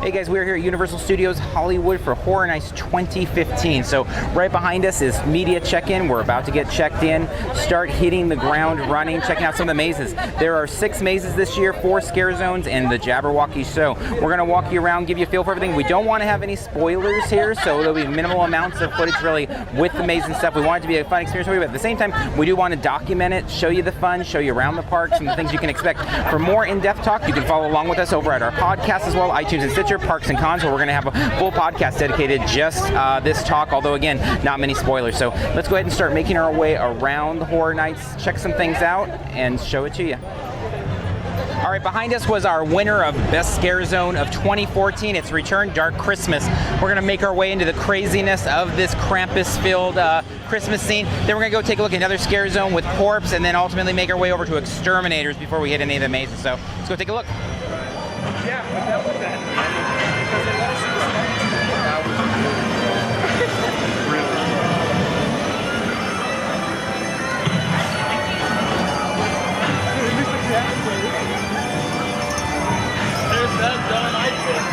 Hey guys, we're here at Universal Studios Hollywood for Horror Nights 2015. So right behind us is media check-in. We're about to get checked in, start hitting the ground running, checking out some of the mazes. There are 6 mazes this year, 4 scare zones, and the Jabberwocky show. We're gonna walk you around, give you a feel for everything. We don't want to have any spoilers here, so there'll be minimal amounts of footage really with the maze and stuff. We want it to be a fun experience for you, but at the same time, we do want to document it, show you the fun, show you around the parks and the things you can expect. For more in-depth talk, you can follow along with us over at our podcast as well, iTunes and Stitcher, Parks and Cons, where we're going to have a full podcast dedicated just this talk, although again, not many spoilers. So let's go ahead and start making our way around the Horror Nights, check some things out, and show it to you. All right, behind us was our winner of Best Scare Zone of 2014. It's Return Dark Christmas. We're going to make our way into the craziness of this Krampus-filled Christmas scene. Then we're going to go take a look at another scare zone with Corpse, and then ultimately make our way over to Exterminators before we hit any of the mazes. So let's go take a look. Yeah, but that was that. Because it was there's that done, I think.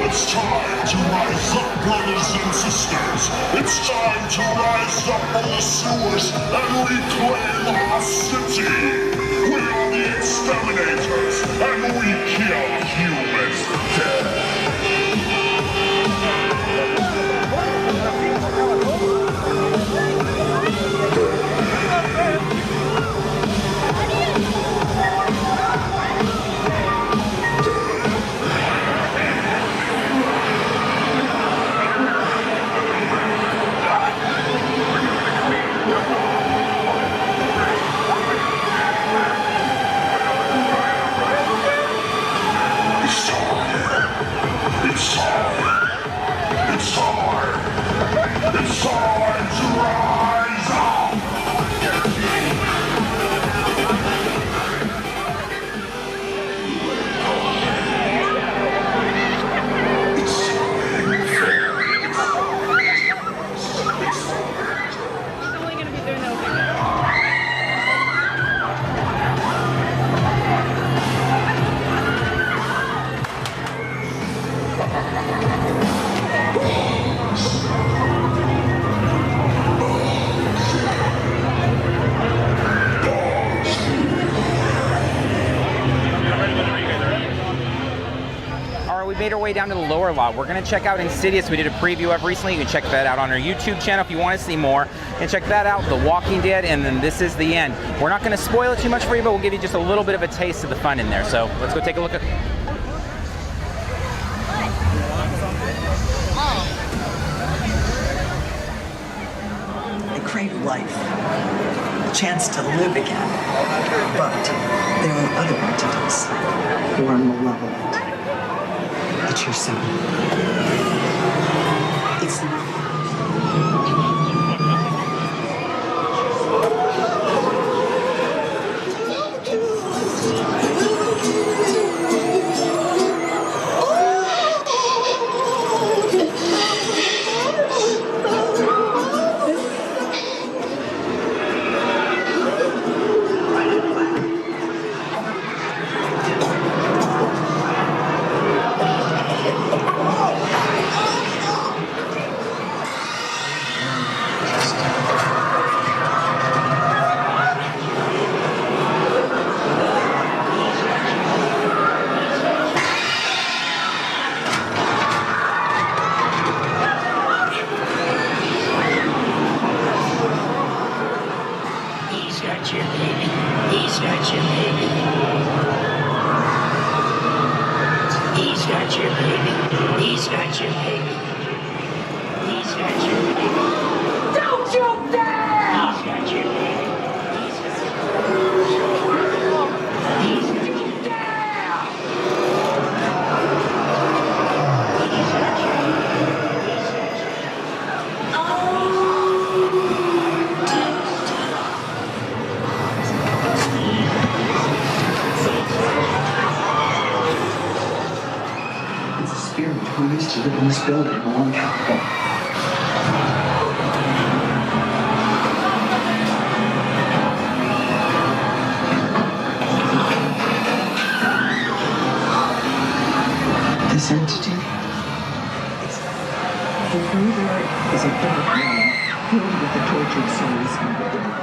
It's time to rise up, brothers and sisters. It's time to rise up from the sewers and reclaim our city. We are the exterminators, and we kill humans dead. It's time to rise up! We made our way down to the lower lot. We're going to check out Insidious. We did a preview of recently. You can check that out on our YouTube channel if you want to see more. And check that out, The Walking Dead, and then this is the end. We're not going to spoil it too much for you, but we'll give you just a little bit of a taste of the fun in there. So let's go take a look at chance to live again. But there are other entities who are malevolent. It's your son. It's who used to live in this building a long time ago. This entity is a dark realm filled with the tortured souls and the dead.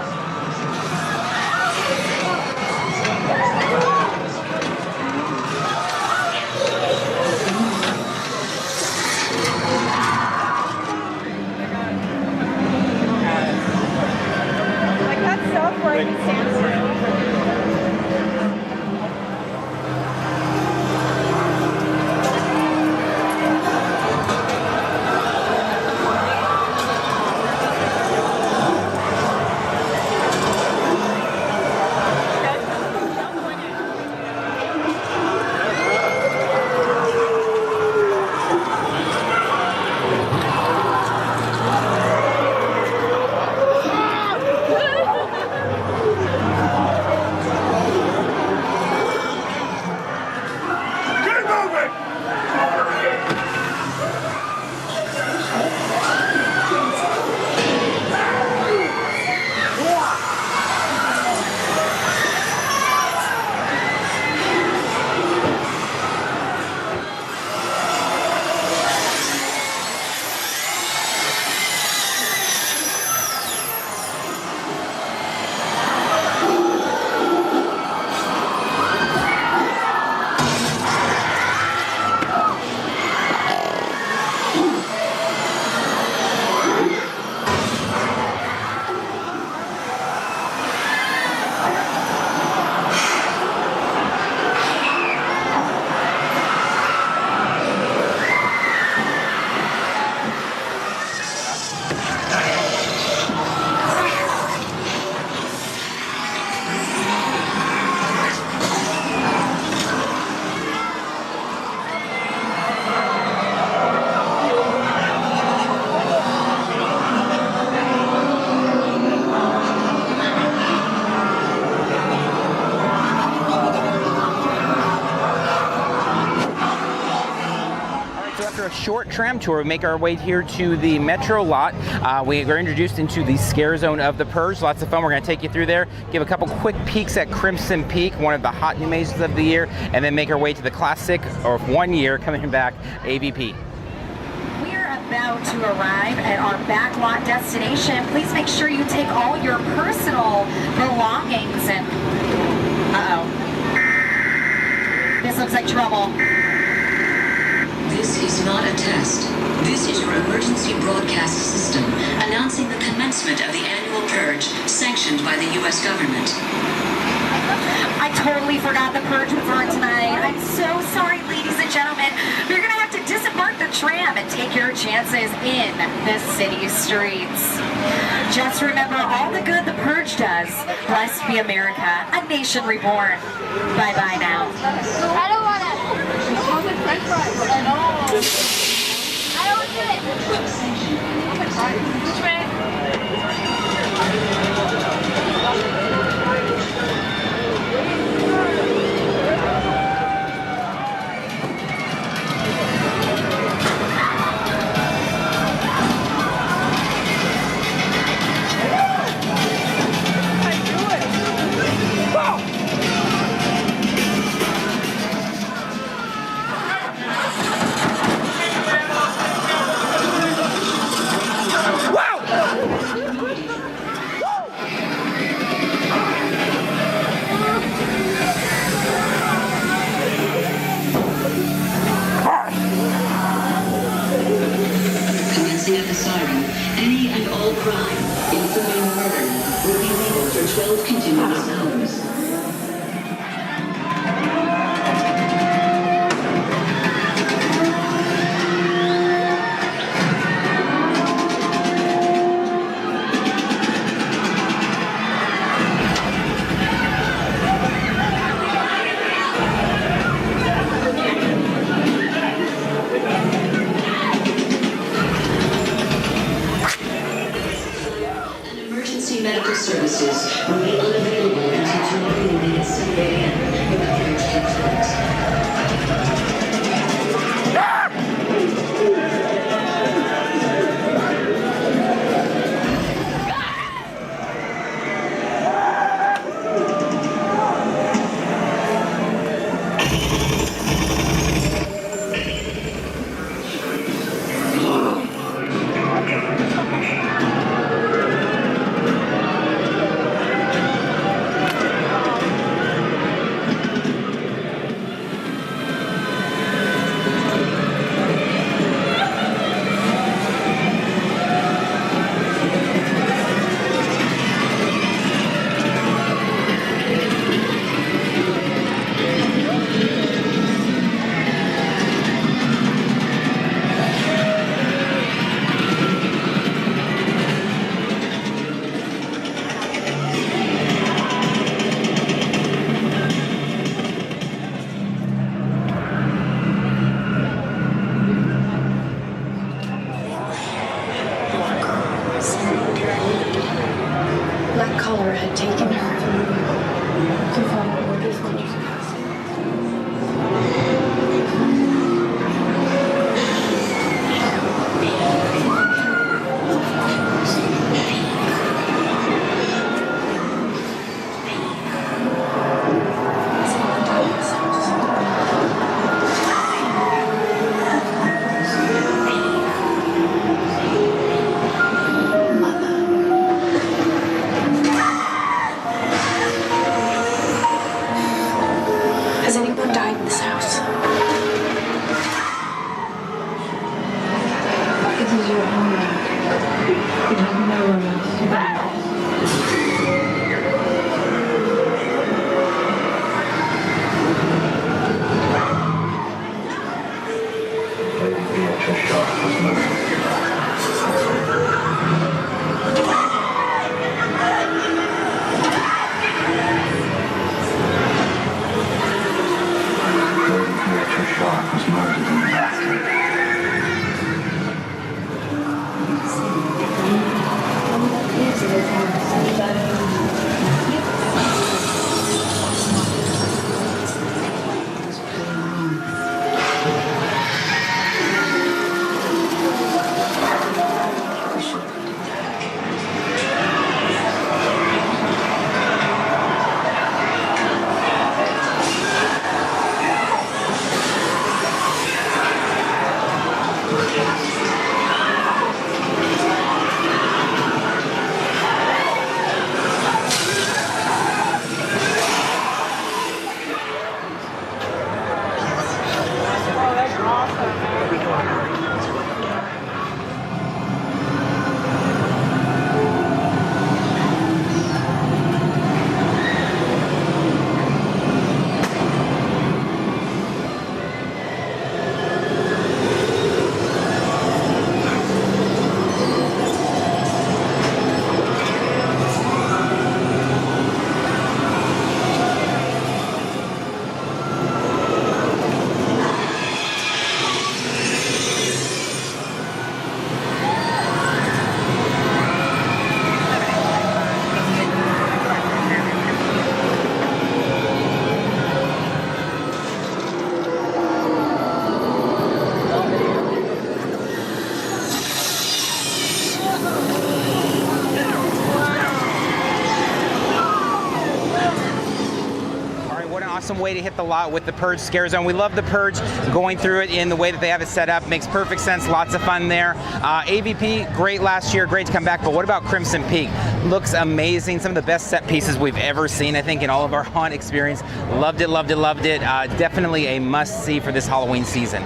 A short tram tour, we make our way here to the Metro lot. We were introduced into the scare zone of the Purge. Lots of fun. We're going to take you through there, give a couple quick peeks at Crimson Peak, one of the hot new mazes of the year, and then make our way to the classic, or 1 year coming back, AVP. We're about to arrive at our backlot destination. Please make sure you take all your personal belongings and... Uh-oh. This looks like trouble. This is not a test. This is your emergency broadcast system announcing the commencement of the annual purge sanctioned by the U.S. government. I totally forgot the purge was on tonight. I'm so sorry, ladies and gentlemen. We're going to have to disembark the tram and take your chances in the city streets. Just remember all the good the purge does. Blessed be America, a nation reborn. Bye-bye now. I don't want to. French fries. I know. I don't want to do it. Which way? Commencing at the siren, any and all crime, including murder, will be legal for 12 continuous hours. Emergency medical services will be unavailable until tomorrow morning at 7 a.m. when the purge takes place. Black collar had taken her to follow orders when you passed. Has anyone died in this house? This is your home now. You have nowhere else to go. We should awesome way to hit the lot with the Purge Scare Zone. We love the Purge, going through it in the way that they have it set up. Makes perfect sense, lots of fun there. AVP, great last year, great to come back, but what about Crimson Peak? Looks amazing, some of the best set pieces we've ever seen, I think, in all of our haunt experience. Loved it, loved it, loved it. Definitely a must-see for this Halloween season.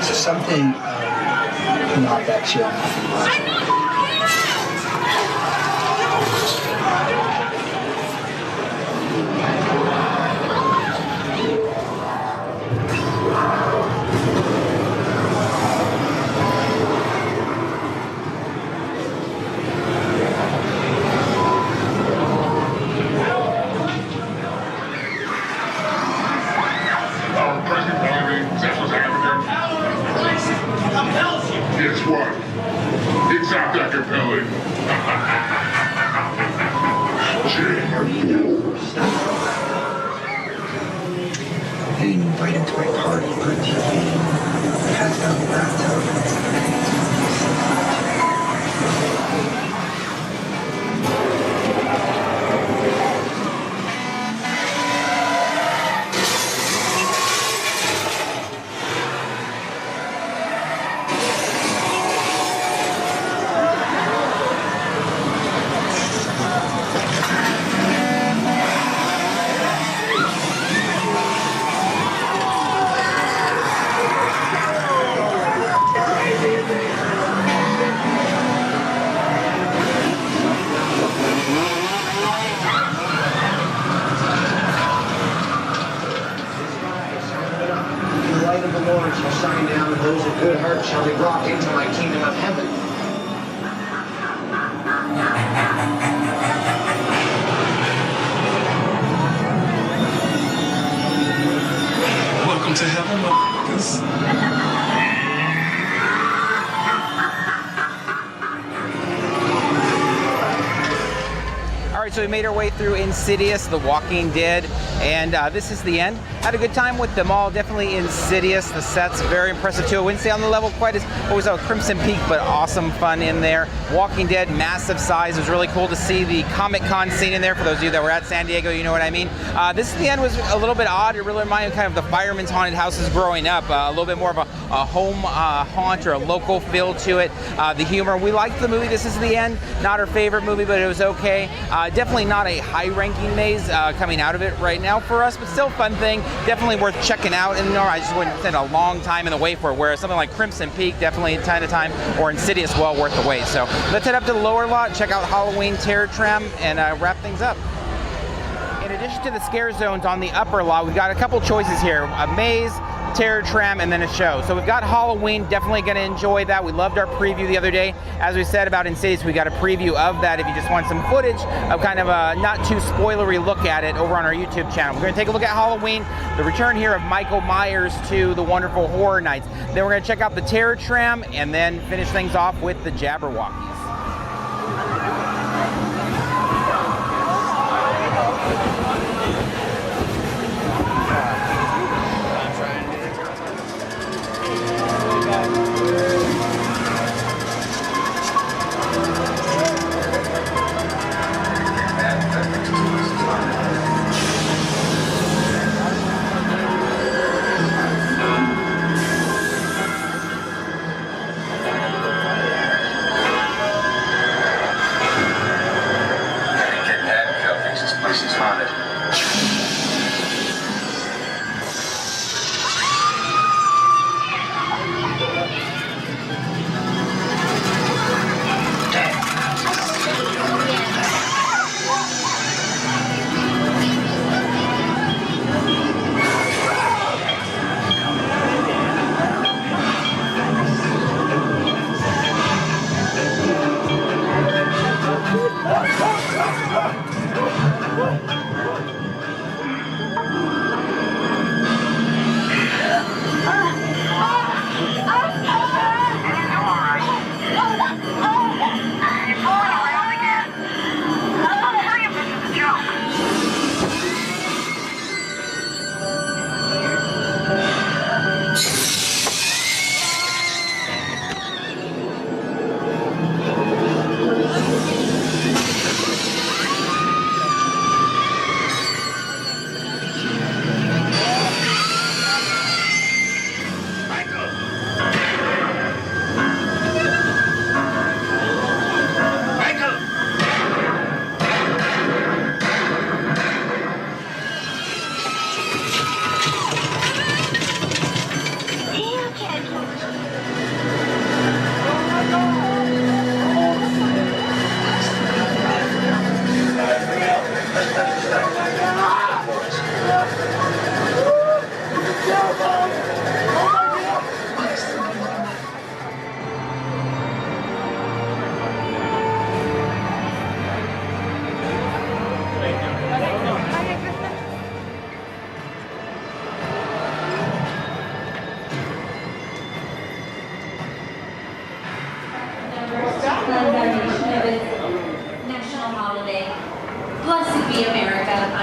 So something not that chill. Guess what? It's not that compelling. They didn't invite him to my party, but he passed out in the bathtub. The light of the Lord shall shine down, and those of good heart shall be brought into my kingdom of heaven. Welcome to heaven, motherfuckers. All right, so we made our way through Insidious, The Walking Dead, and this is the end. Had a good time with them all. Definitely Insidious. The set's very impressive too. I wouldn't say on the level quite as what was out Crimson Peak, but awesome fun in there. Walking Dead, massive size. It was really cool to see the Comic Con scene in there. For those of you that were at San Diego, you know what I mean. This at the end was a little bit odd. It really reminded me kind of the Fireman's Haunted Houses growing up. A little bit more of a home haunt or a local feel to it. The humor. We liked the movie. This is the end. Not our favorite movie, but it was okay. Definitely not a high-ranking maze coming out of it right now for us, but still fun thing. Definitely worth checking out. And I just wouldn't spend a long time in the wait for it. Whereas something like Crimson Peak, definitely a ton of time, or Insidious, well worth the wait. So let's head up to the lower lot, check out Halloween Terror Tram, and wrap things up. In addition to the scare zones on the upper lot, we've got a couple choices here: a maze, Terror Tram, and then a show. So we've got Halloween, definitely going to enjoy that. We loved our preview the other day. As we said about Insidious, we got a preview of that if you just want some footage of kind of a not too spoilery look at it over on our YouTube channel. We're going to take a look at Halloween, the return here of Michael Myers to the Wonderful Horror Nights. Then we're going to check out the Terror Tram and then finish things off with the Jabberwockies.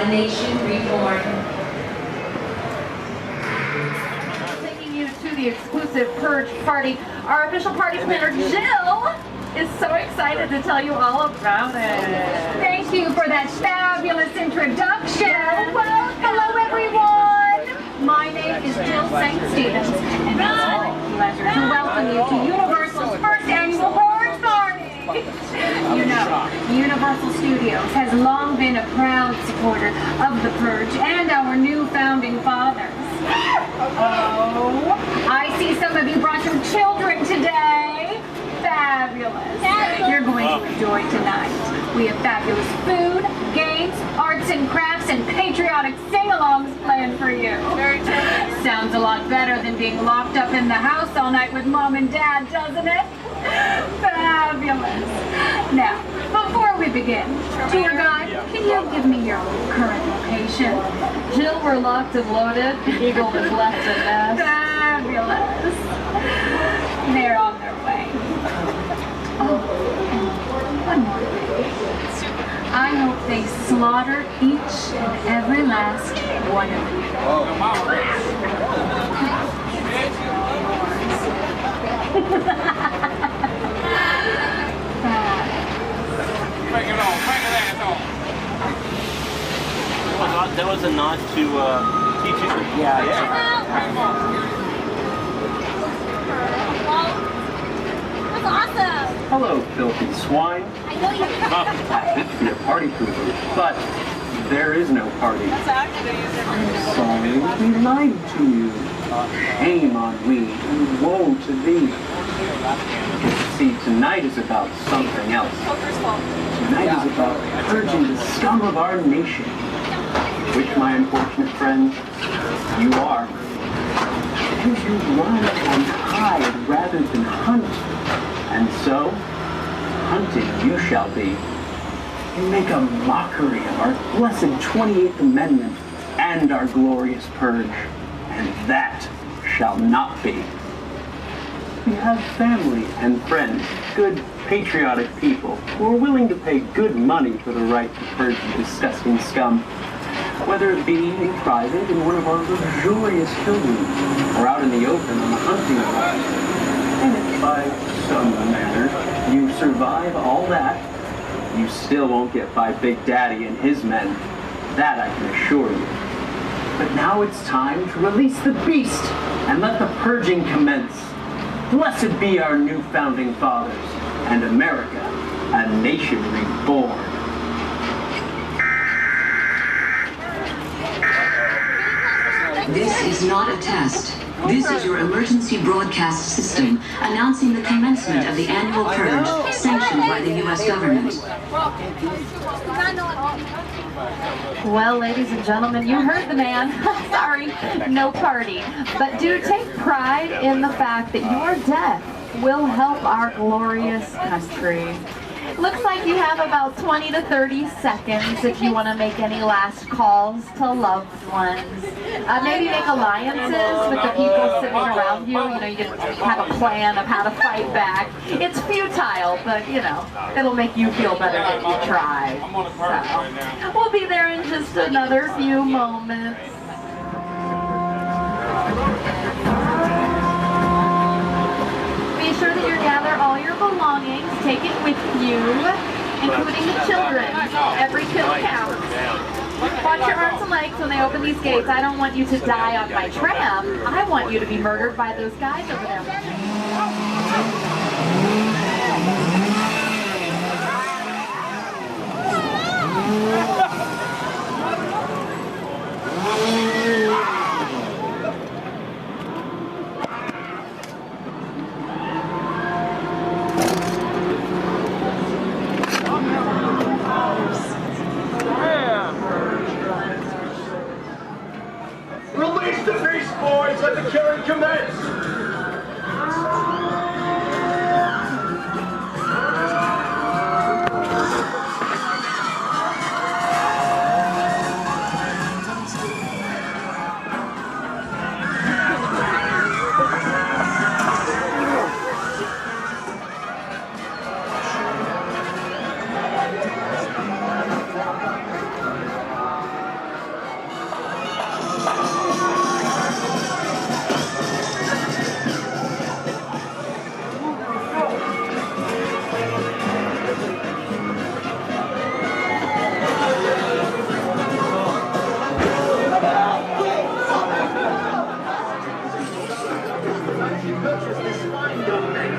a nation reborn. Taking you to the exclusive Purge party, our official party planner, Jill, is so excited to tell you all about it. Thank you for that fabulous introduction. Well, hello everyone. My name is Jill St. Stevens, and it's my pleasure to welcome you to Universal's first annual Purge party. You know, Universal Studios has long been a proud supporter of the Purge and our new founding fathers. Oh, I see some of you brought your children today. Fabulous. You're going to enjoy tonight. We have fabulous food, games, arts and crafts, and patriotic sing-alongs planned for you. Sounds a lot better than being locked up in the house all night with Mom and Dad, doesn't it? Fabulous. Now, before we begin, tour guide, can you give me your current location? Jill, we're locked and loaded. The Eagle has left a nest. Fabulous. They're on their way. Oh, and one more thing. I hope they slaughter each and every last one of That was a nod to teaching. That's awesome. Hello, filthy swine. I know you. I hate to be a party pooper, but there is no party. I'm sorry, we lied to you. Shame on me, and woe to thee. See, tonight is about something else. Tonight is about purging the scum of our nation, which, my unfortunate friends, you are. Because you run and hide rather than hunt. And so, hunted you shall be. You make a mockery of our blessed 28th Amendment and our glorious purge, and that shall not be. We have family and friends, good patriotic people, who are willing to pay good money for the right to purge the disgusting scum, whether it be in private in one of our luxurious hill rooms, or out in the open on the hunting ground. And if by some manner you survive all that, you still won't get by Big Daddy and his men. That I can assure you. But now it's time to release the beast and let the purging commence. Blessed be our new founding fathers, and America, a nation reborn. This is not a test. This is your emergency broadcast system announcing the commencement of the annual purge sanctioned by the U.S. government. Well, ladies and gentlemen, you heard the man. Sorry, no party. But do take pride in the fact that your death will help our glorious country. Looks like you have about 20 to 30 seconds if you want to make any last calls to loved ones. Maybe make alliances with the people sitting around you. You know, you can have a plan of how to fight back. It's futile, but, you know, it'll make you feel better that you tried. So, we'll be there in just another few moments. Be sure that you gather all your belongings, take it with you, including the children. Every kill counts. Watch your arms and legs when they open these gates. I don't want you to die on my tram. I want you to be murdered by those guys over there. Release the beast, boys! Let the killing commence! if you purchase this fine domain, you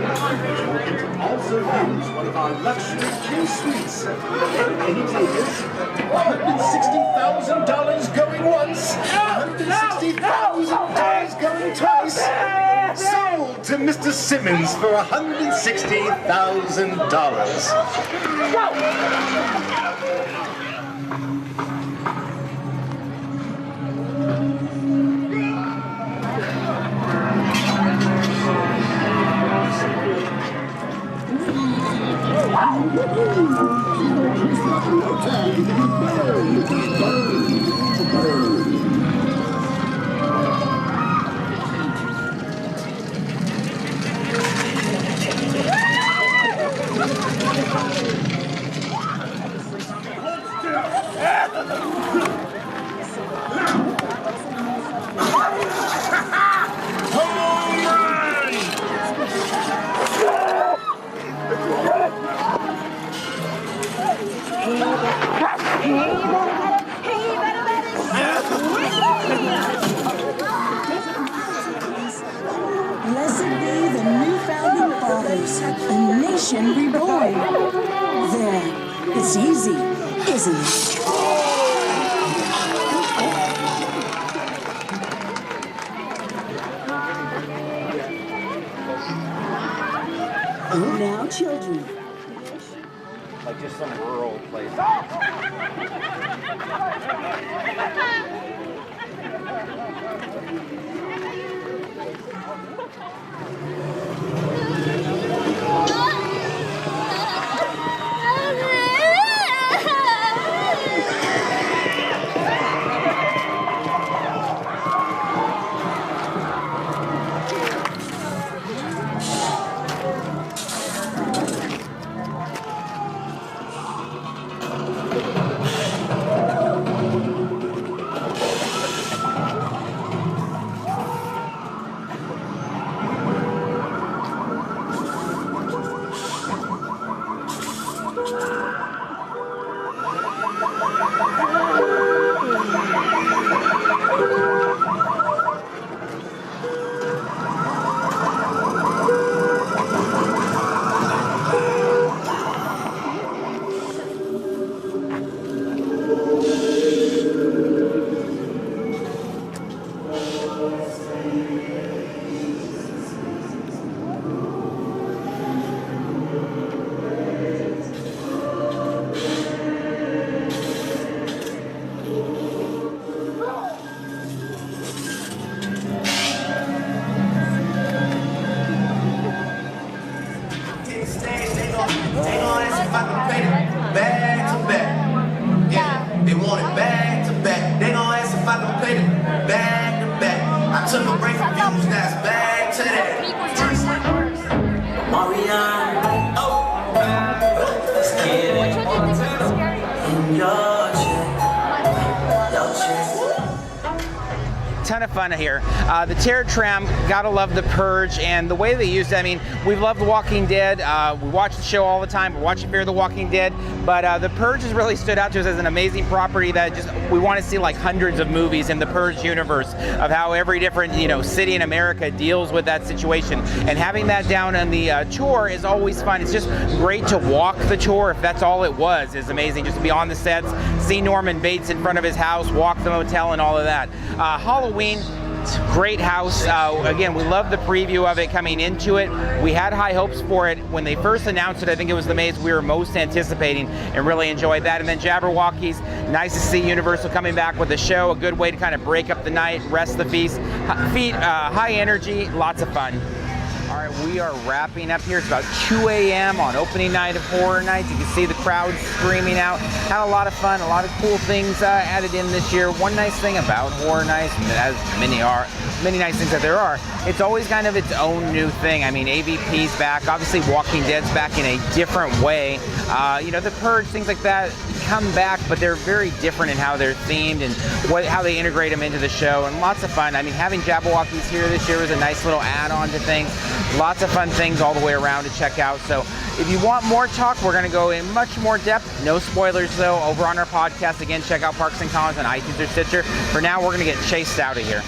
can also use one of our luxury Q suites. Any takers? $160,000 going once, $160,000 going twice. Sold to Mr. Simmons for $160,000. Blessed be the new founding fathers, a nation reborn. There, it's easy, isn't it? Now, children. Like just some rural place. Ton of fun here. The Terror Tram, gotta love the Purge and the way they used it. I mean, we've loved The Walking Dead. We watch the show all the time. We're watching Fear the Walking Dead, but the Purge has really stood out to us as an amazing property that just we want to see like hundreds of movies in the Purge universe of how every different city in America deals with that situation. And having that down on the tour is always fun. It's just great to walk the tour. If that's all it was, is amazing. Just to be on the sets, see Norman Bates in front of his house, walk the motel, and all of that. Halloween. Great house. Again, we love the preview of it coming into it. We had high hopes for it. When they first announced it, I think it was the maze we were most anticipating and really enjoyed that. And then Jabberwockies, nice to see Universal coming back with a show, a good way to kind of break up the night, rest the feet, high energy, lots of fun. All right, we are wrapping up here. It's about 2 a.m. on opening night of Horror Nights. You can see the crowd screaming out. Had a lot of fun, a lot of cool things added in this year. One nice thing about Horror Nights, as many nice things that there are, it's always kind of its own new thing. I mean, AVP's back. Obviously, Walking Dead's back in a different way. The Purge, things like that come back, but they're very different in how they're themed and how they integrate them into the show, and lots of fun. I mean, having Jabberwockies here this year was a nice little add-on to things. Lots of fun things all the way around to check out. So if you want more talk, we're going to go in much more depth. No spoilers, though, over on our podcast. Again, check out Parks and Cons on iTunes or Stitcher. For now, we're going to get chased out of here.